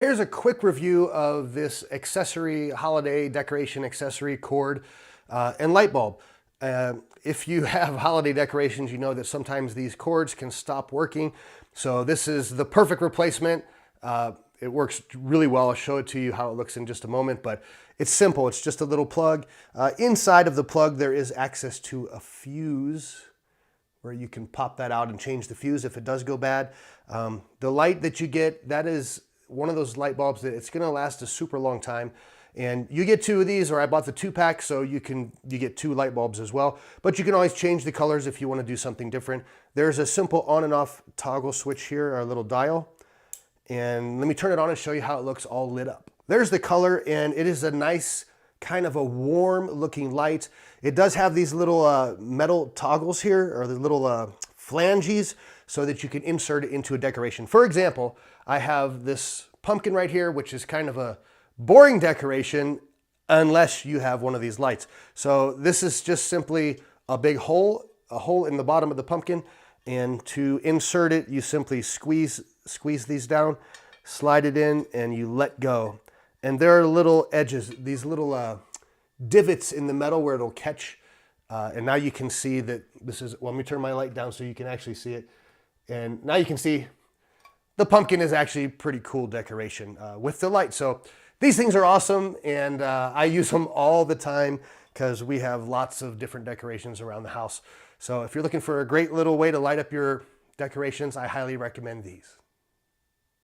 Here's a quick review of this accessory, holiday decoration accessory cord and light bulb. If you have holiday decorations, you know that sometimes these cords can stop working. So this is the perfect replacement. It works really well. I'll show it to you how it looks in just a moment, but it's simple. It's just a little plug. Inside of the plug, there is access to a fuse where you can pop that out and change the fuse if it does go bad. The light that you get, that is one of those light bulbs that it's gonna last a super long time. And you get two of these, or I bought the 2-pack, so you get 2 light bulbs as well. But you can always change the colors if you want to do something different. There's a simple on and off toggle switch here, our little dial. And let me turn it on and show you how it looks all lit up. There's the color, and it is a nice kind of a warm looking light. It does have these little metal toggles here, or the little flanges, so that you can insert it into a decoration. For example, I have this pumpkin right here, which is kind of a boring decoration unless you have one of these lights. So this is just simply a big hole, a hole in the bottom of the pumpkin, and to insert it, you simply squeeze these down, slide it in, and you let go. And there are little edges, these little divots in the metal where it'll catch. And now you can see that this is, well, let me turn my light down so you can actually see it. And now you can see the pumpkin is actually pretty cool decoration with the light. So these things are awesome, and I use them all the time because we have lots of different decorations around the house. So if you're looking for a great little way to light up your decorations, I highly recommend these.